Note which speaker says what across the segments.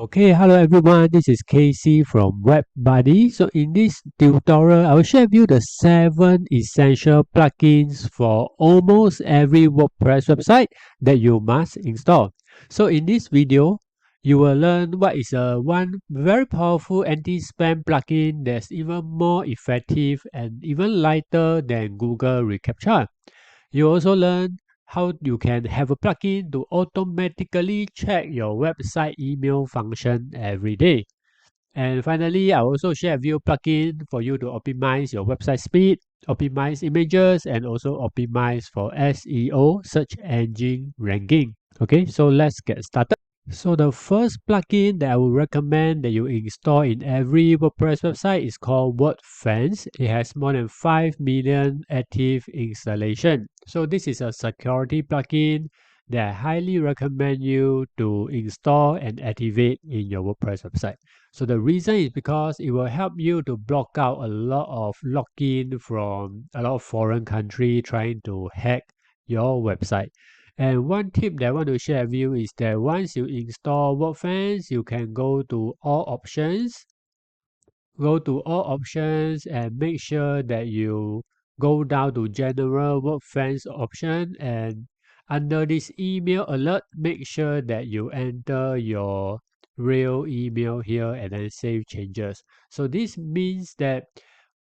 Speaker 1: Okay, hello everyone. This is Casey from WebBuddy. So in this tutorial, I will share with you the 7 essential plugins for almost every WordPress website that you must install. So in this video, you will learn what is one very powerful anti-spam plugin that's even more effective and even lighter than Google ReCAPTCHA. You also learn how you can have a plugin to automatically check your website email function every day. And finally, I also share a few plugin for you to optimize your website speed, optimize images, and also optimize for SEO, search engine ranking. Okay, so let's get started. So the first plugin that I would recommend that you install in every WordPress website is called WordFence. It has more than 5 million active installation. So this is a security plugin that I highly recommend you to install and activate in your WordPress website. So the reason is because it will help you to block out a lot of login from a lot of foreign country trying to hack your website. And one tip that I want to share with you is that once you install WordFence, you can go to all options and make sure that you go down to general WordFence option, and under this email alert, make sure that you enter your real email here and then save changes. So this means that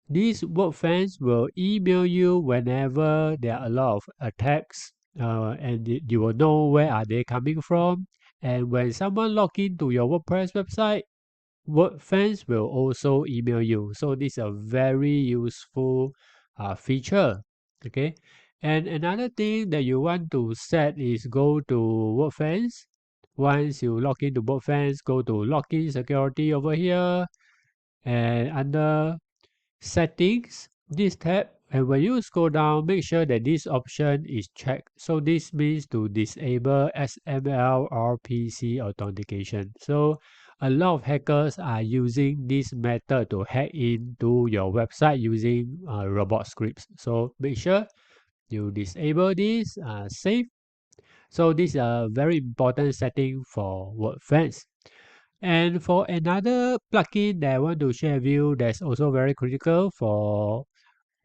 Speaker 1: this WordFence will email you whenever there are a lot of attacks, and you will know where are they coming from. And when someone log into your WordPress website, WordFence will also email you. So this is a very useful feature. Okay. And another thing that you want to set is go to WordFence. Once you log into WordFence, go to Login Security over here, and under Settings, this tab, and when you scroll down, make sure that this option is checked. So this means to disable SML RPC authentication. So a lot of hackers are using this method to hack into your website using robot scripts. So make sure you disable this, save. So this is a very important setting for WordFence. And for another plugin that I want to share with you that's also very critical for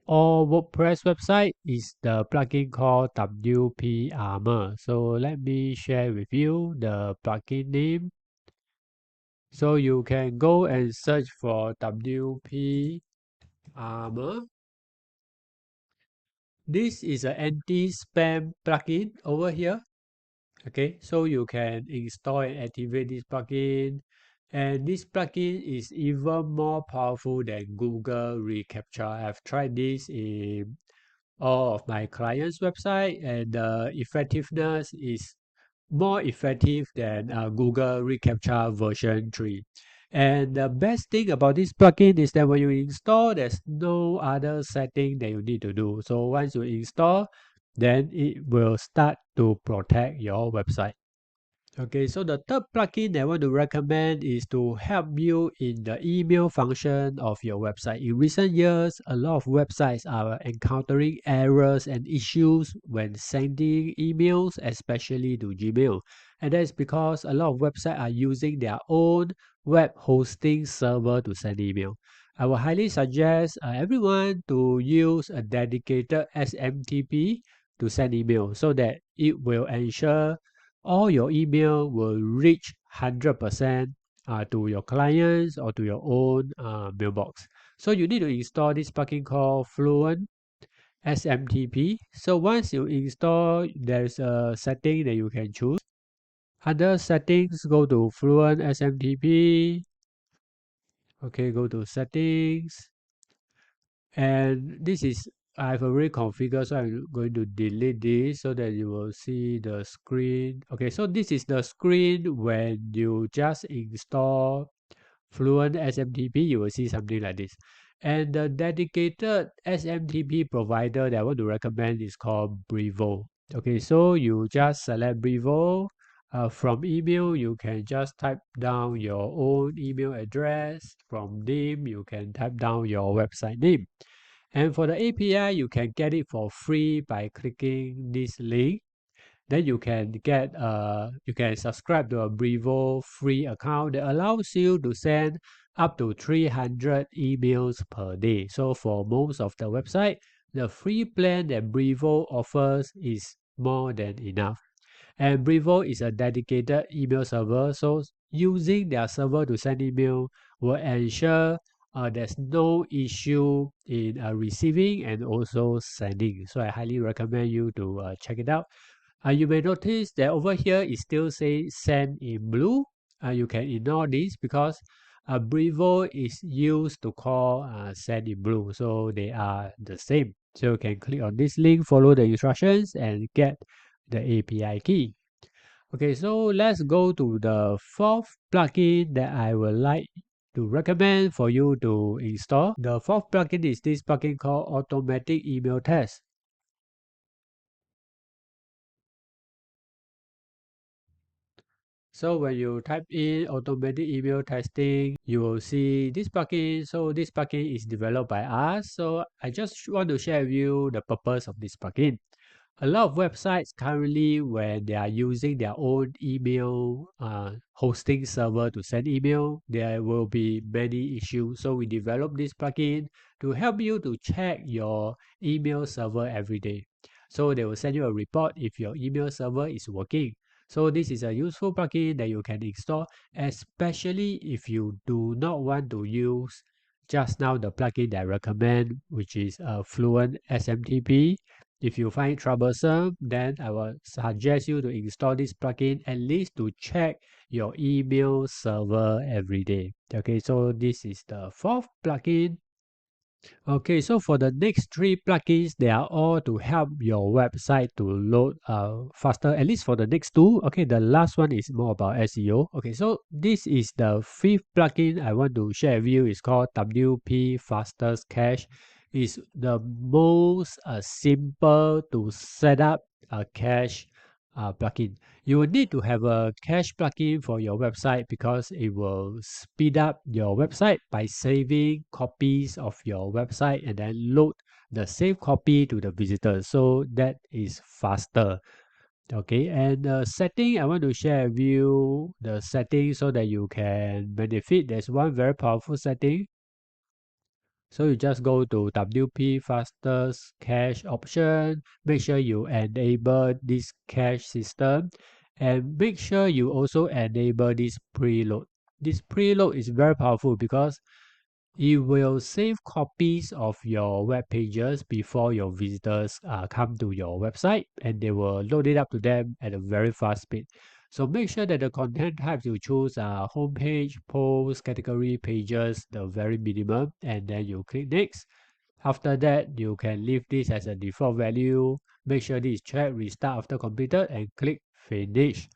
Speaker 1: all WordPress website is the plugin called WP Armor. So let me share with you the plugin name. So you can go and search for WP Armor. This is an anti-spam plugin over here. Okay, so you can install and activate this plugin, and this plugin is even more powerful than Google reCAPTCHA. I've tried this in all of my clients' website, and the effectiveness is more effective than Google reCAPTCHA version 3. And the best thing about this plugin is that when you install, there's no other setting that you need to do. So once you install, then it will start to protect your website. Okay, so the third plugin I want to recommend is to help you in the email function of your website. In recent years, a lot of websites are encountering errors and issues when sending emails, especially to Gmail. And that's because a lot of websites are using their own web hosting server to send email. I would highly suggest everyone to use a dedicated SMTP to send email so that it will ensure all your email will reach 100% to your clients or to your own mailbox. So you need to install this plugin called Fluent SMTP. So once you install, there's a setting that you can choose. Under settings, go to Fluent SMTP. Okay, go to settings. And this is I've already configured, so I'm going to delete this so that you will see the screen. Okay, so this is the screen when you just install Fluent SMTP, you will see something like this. And the dedicated SMTP provider that I want to recommend is called Brevo. Okay, so you just select Brevo. From email, you can just type down your own email address. From name, you can type down your website name. And for the API, you can get it for free by clicking this link. then you can subscribe to a Brevo free account that allows you to send up to 300 emails per day. So for most of the website, the free plan that Brevo offers is more than enough. And Brevo is a dedicated email server, so using their server to send email will ensure there's no issue in receiving and also sending. So I highly recommend you to check it out. You may notice that over here it still says send in blue. You can ignore this because Brevo is used to call send in blue, so they are the same. So you can click on this link, follow the instructions, and get the API key. Okay, so let's go to the fourth plugin that I would like to recommend for you to install. The fourth plugin is this plugin called Automatic Email Test. So when you type in automatic email testing, you will see this plugin. So this plugin is developed by us. So I just want to share with you the purpose of this plugin. A lot of websites currently, when they are using their own email hosting server to send email, there will be many issues. So we developed this plugin to help you to check your email server every day. So they will send you a report if your email server is working. So this is a useful plugin that you can install, especially if you do not want to use just now the plugin that I recommend, which is a Fluent SMTP. If you find it troublesome, then I will suggest you to install this plugin at least to check your email server every day. Okay, so this is the fourth plugin. Okay, so for the next three plugins, they are all to help your website to load faster, at least for the next two. Okay, the last one is more about SEO. Okay, so this is the fifth plugin I want to share with you. It's called WP Fastest Cache. It's the most simple to set up a cache plugin. You will need to have a cache plugin for your website because it will speed up your website by saving copies of your website and then load the saved copy to the visitor. So that is faster. Okay, and the setting I want to share with you the setting so that you can benefit. There's one very powerful setting. So you just go to WP fastest cache option, make sure you enable this cache system, and make sure you also enable this preload. This preload is very powerful because it will save copies of your web pages before your visitors come to your website, and they will load it up to them at a very fast speed. So make sure that the content types you choose are homepage, post, category, pages, the very minimum, and then you click next. After that, you can leave this as a default value. Make sure this is checked, restart after completed, and click finish.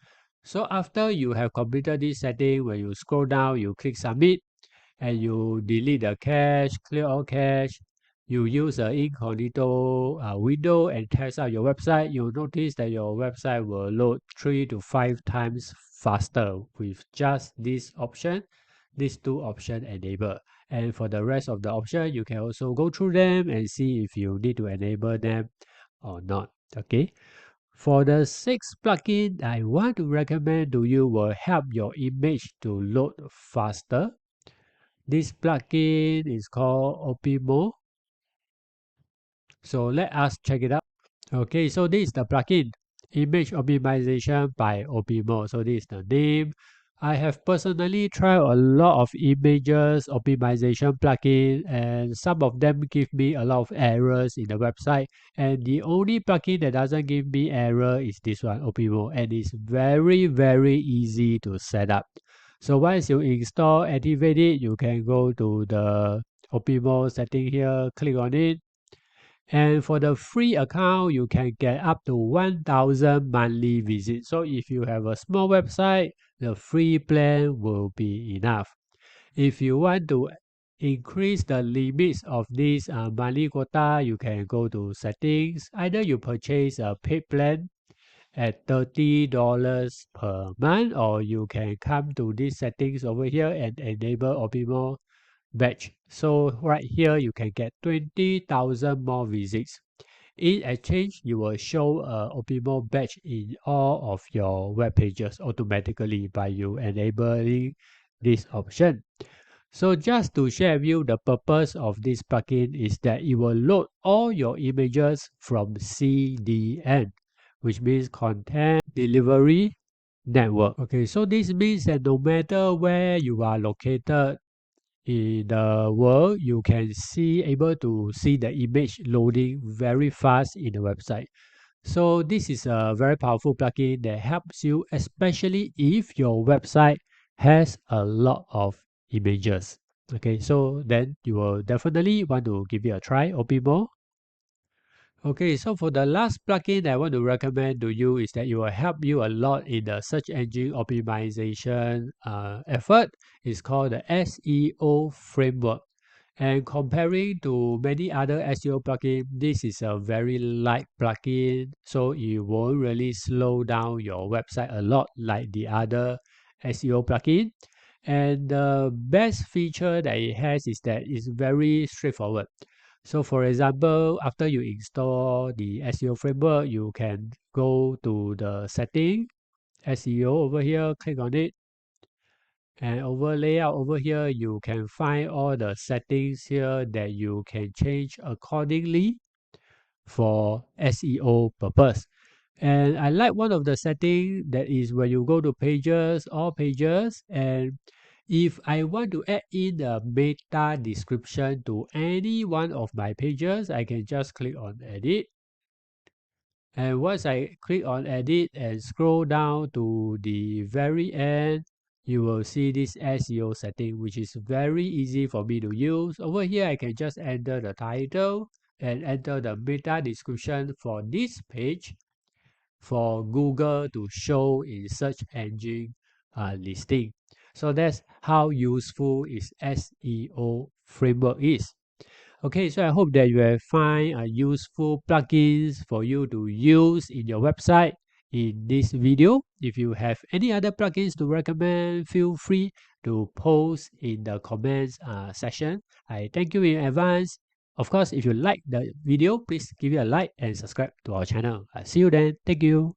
Speaker 1: So after you have completed this setting, when you scroll down, you click submit and you delete the cache, clear all cache. You use an incognito window and test out your website. You'll notice that your website will load 3 to 5 times faster with just this option, these two options enabled. And for the rest of the option, you can also go through them and see if you need to enable them or not. Okay. For the sixth plugin I want to recommend to you will help your image to load faster. This plugin is called Opimo. So let us check it out. Okay, so this is the plugin, Image Optimization by Opimo. So this is the name. I have personally tried a lot of images optimization plugin, and some of them give me a lot of errors in the website. And the only plugin that doesn't give me error is this one, Opimo, and it's very, very easy to set up. So once you install, activate it, you can go to the Opimo setting here, click on it, and for the free account, you can get up to 1,000 monthly visits. So if you have a small website, the free plan will be enough. If you want to increase the limits of this monthly quota, you can go to settings. Either you purchase a paid plan at $30 per month, or you can come to these settings over here and enable Optimal batch. So right here, you can get 20,000 more visits. In exchange, you will show a Opimo badge in all of your web pages automatically by you enabling this option. So just to share with you, the purpose of this plugin is that it will load all your images from CDN, which means Content Delivery Network. Okay, so this means that no matter where you are located in the world, you can able to see the image loading very fast in the website. So this is a very powerful plugin that helps you, especially if your website has a lot of images. Okay, so then you will definitely want to give it a try or be more. Okay, so for the last plugin I want to recommend to you is that it will help you a lot in the search engine optimization effort. It's called the SEO Framework. And comparing to many other SEO plugins, this is a very light plugin, so it won't really slow down your website a lot like the other SEO plugin. And the best feature that it has is that it's very straightforward. So for example, after you install the SEO framework, you can go to the setting, SEO over here, click on it, and over layout over here, you can find all the settings here that you can change accordingly for SEO purpose. And I like one of the settings that is when you go to pages, all pages, and if I want to add in a meta description to any one of my pages, I can just click on edit. And once I click on edit and scroll down to the very end, you will see this SEO setting, which is very easy for me to use. Over here, I can just enter the title and enter the meta description for this page for Google to show in search engine listing. So that's how useful is SEO framework is. Okay, so I hope that you have find useful plugins for you to use in your website in this video. If you have any other plugins to recommend, feel free to post in the comments section. I thank you in advance. Of course, if you like the video, please give it a like and subscribe to our channel. I'll see you then. Thank you.